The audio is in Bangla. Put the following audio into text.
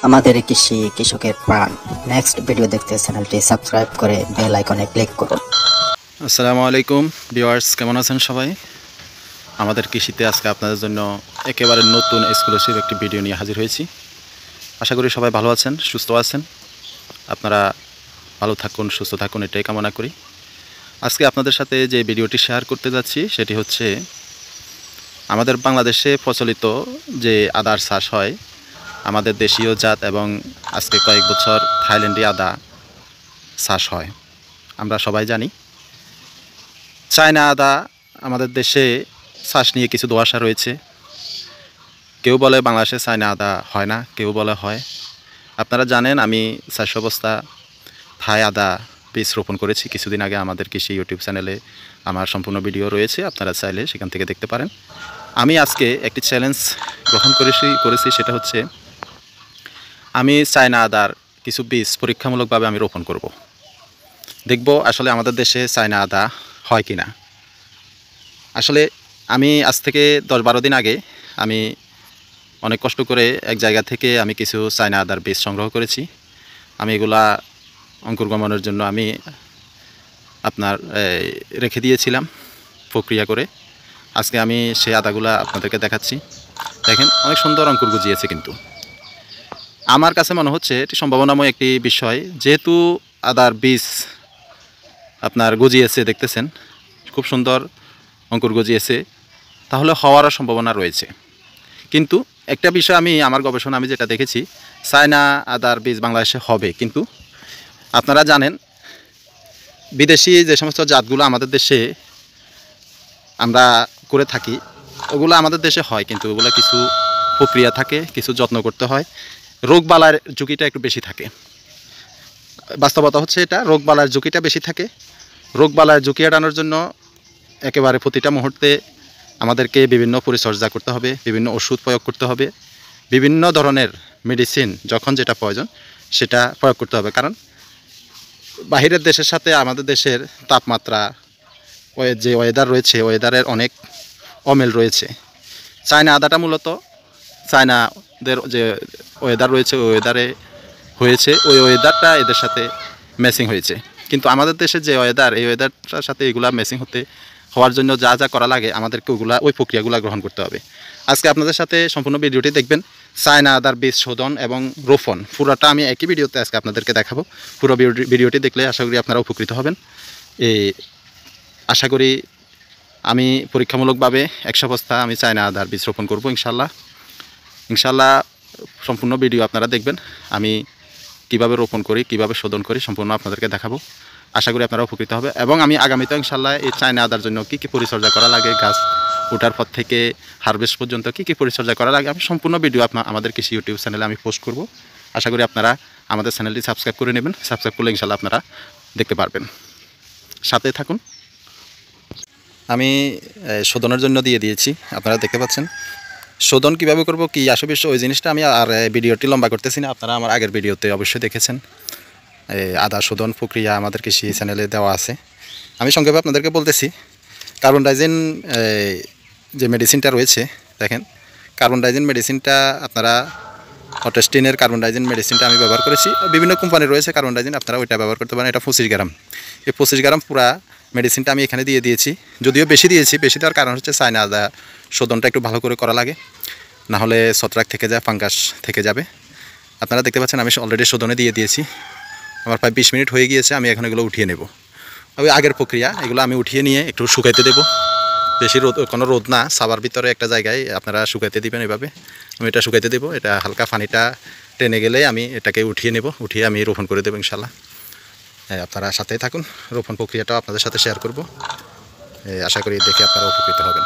আমাদের কৃষি কৃষকের প্রাণ। নেক্সট ভিডিও দেখতে চ্যানেলটি সাবস্ক্রাইব করে বেল আইকনে ক্লিক করুন। আসসালামু আলাইকুম ভিউয়ার্স, কেমন আছেন সবাই? আমাদের কৃষিতে আজকে আপনাদের জন্য একেবারে নতুন এক্সক্লুসিভ একটি ভিডিও নিয়ে হাজির হয়েছি। আশা করি সবাই ভালো আছেন, সুস্থ আছেন। আপনারা ভালো থাকুন, সুস্থ থাকুন, এটাই কামনা করি। আজকে আপনাদের সাথে যে ভিডিওটি শেয়ার করতে যাচ্ছি সেটি হচ্ছে আমাদের বাংলাদেশে প্রচলিত যে আদার চাষ হয়, আমাদের দেশীয় জাত এবং আজকে কয়েক বছর থাইল্যান্ডি আদা চাষ হয়। আমরা সবাই জানি চায়না আদা আমাদের দেশে চাষ নিয়ে কিছু দোয়াশা রয়েছে। কেউ বলে বাংলাদেশে চায়না আদা হয় না, কেউ বলে হয়। আপনারা জানেন আমি চাষ অবস্থা থাই আদা বীজ রোপণ করেছি কিছুদিন আগে। আমাদের কৃষি ইউটিউব চ্যানেলে আমার সম্পূর্ণ ভিডিও রয়েছে, আপনারা চাইলে সেখান থেকে দেখতে পারেন। আমি আজকে একটি চ্যালেঞ্জ গ্রহণ করেছি, সেটা হচ্ছে আমি চায়না আদার কিছু বীজ পরীক্ষামূলকভাবে আমি রোপণ করব। দেখব আসলে আমাদের দেশে চায়না আদা হয় কি না। আসলে আমি আজ থেকে 10-12 দিন আগে আমি অনেক কষ্ট করে এক জায়গা থেকে আমি কিছু চায়না আদার বীজ সংগ্রহ করেছি। আমি এগুলা অঙ্কুরগমনের জন্য আমি রেখে দিয়েছিলাম প্রক্রিয়া করে। আজকে আমি সেই আদাগুলা আপনাদেরকে দেখাচ্ছি। দেখেন, অনেক সুন্দর অঙ্কুর গজিয়েছে। কিন্তু আমার কাছে মনে হচ্ছে এটি সম্ভাবনাময় একটি বিষয়। যেহেতু আদার বীজ গজিয়েছে, দেখতেছেন খুব সুন্দর অঙ্কুর গজিয়েছে, তাহলে হওয়ারও সম্ভাবনা রয়েছে। কিন্তু একটা বিষয় আমার গবেষণা আমি যেটা দেখেছি, চায়না আদার বীজ বাংলাদেশে হবে, কিন্তু আপনারা জানেন বিদেশি যে সমস্ত জাতগুলো আমাদের দেশে আমরা করে থাকি ওগুলো আমাদের দেশে হয়, কিন্তু ওগুলো কিছু প্রক্রিয়া থাকে, কিছু যত্ন করতে হয়, রোগবালার ঝুঁকিটা একটু বেশি থাকে। বাস্তবতা হচ্ছে এটা, রোগবালার ঝুঁকিটা বেশি থাকে। রোগবালার ঝুঁকি এড়ানোর জন্য একেবারে প্রতিটা মুহূর্তে আমাদেরকে বিভিন্ন পরিচর্যা করতে হবে, বিভিন্ন ওষুধ প্রয়োগ করতে হবে, বিভিন্ন ধরনের মেডিসিন যখন যেটা প্রয়োজন সেটা প্রয়োগ করতে হবে। কারণ বাহিরের দেশের সাথে আমাদের দেশের তাপমাত্রা, যে ওয়েদার রয়েছে, ওয়েদারের অনেক অমিল রয়েছে। চায়না আদাটা মূলত চায়নাদের যে ওয়েদার রয়েছে ওই ওয়েদারে হয়েছে, ওই ওয়েদারটা এদের সাথে ম্যাচিং হয়েছে। কিন্তু আমাদের দেশের যে ওয়েদার, এই ওয়েদারটার সাথে এগুলা ম্যাচিং হওয়ার জন্য যা যা করা লাগে আমাদেরকে ওই প্রক্রিয়াগুলো গ্রহণ করতে হবে। আজকে আপনাদের সাথে সম্পূর্ণ ভিডিওটি দেখবেন। চায়না আদার বীজ শোধন এবং রোপণ পুরোটা আমি একই ভিডিওতে আজকে আপনাদেরকে দেখাবো। পুরো ভিডিওটি দেখলে আশা করি আপনারা উপকৃত হবেন। আশা করি আমি পরীক্ষামূলকভাবে 100 বস্তা আমি চায়না আদার বীজ রোপণ করবো ইনশাল্লাহ। সম্পূর্ণ ভিডিও আপনারা দেখবেন। আমি কিভাবে রোপণ করি, কিভাবে শোধন করি, সম্পূর্ণ আপনাদেরকে দেখাবো। আশা করি আপনারা উপকৃত হবে। এবং আমি আগামীতে ইনশাল্লাহ এই চায়না আদার জন্য কী কী পরিচর্যা করা লাগে, গাছ ওঠার পর থেকে হারভেস্ট পর্যন্ত কী কী পরিচর্যা করা লাগে, আমি সম্পূর্ণ ভিডিও আমাদের কৃষি ইউটিউব চ্যানেলে আমি পোস্ট করব। আশা করি আপনারা আমাদের চ্যানেলটি সাবস্ক্রাইব করে নেবেন। সাবস্ক্রাইব করলে ইনশাল্লাহ আপনারা দেখতে পারবেন। সাথে থাকুন। আমি শোধনের জন্য দিয়ে দিয়েছি, আপনারা দেখতে পাচ্ছেন। শোধন কীভাবে করব, কী আসবে ওই জিনিসটা আমি আর ভিডিওটি লম্বা করতেছি না। আপনারা আমার আগের ভিডিওতে অবশ্যই দেখেছেন। আদা শোধন প্রক্রিয়া আমাদের কৃষি চ্যানেলে দেওয়া আছে। আমি সংক্ষেপে আপনাদেরকে বলতেছি। কার্বন ডাইজিন যে মেডিসিনটা রয়েছে, দেখেন কার্বন ডাইজিন মেডিসিনটা আপনারা অটেস্টিনের কার্বন ডাইজিন মেডিসিনটা আমি ব্যবহার করেছি। বিভিন্ন কোম্পানি রয়েছে কার্বন ডাইজিন, আপনারা ওইটা ব্যবহার করতে পারেন। এটা 25 গ্রাম। এই 25 গ্রাম পুরা মেডিসিনটা আমি এখানে দিয়ে দিয়েছি। যদিও বেশি দিয়েছি, বেশি দেওয়ার কারণ হচ্ছে চায়না আদা শোধনটা একটু ভালো করে করা লাগে, নাহলে ছত্রাক থেকে যায়, ফাঙ্গাস থেকে যাবে। আপনারা দেখতে পাচ্ছেন আমি অলরেডি শোধনে দিয়ে দিয়েছি। আমার প্রায় 20 মিনিট হয়ে গিয়েছে। আমি এখন এগুলো উঠিয়ে নেব। ওই আগের প্রক্রিয়া, এগুলো আমি উঠিয়ে নিয়ে একটু শুকাইতে দেবো। বেশি কোনো রোদ না, সাবার ভিতরে একটা জায়গায় আপনারা শুকাইতে দিবেন। এভাবে আমি এটা শুকাইতে দেবো। এটা হালকা পানিটা টেনে গেলে আমি এটাকে উঠিয়ে নেব। উঠিয়ে আমি রোপণ করে দেবো ইনশাল্লাহ। আপনারা সাথেই থাকুন, রোপণ প্রক্রিয়াটাও আপনাদের সাথে শেয়ার করব। আশা করি দেখে আপনারা উপকৃত হবেন।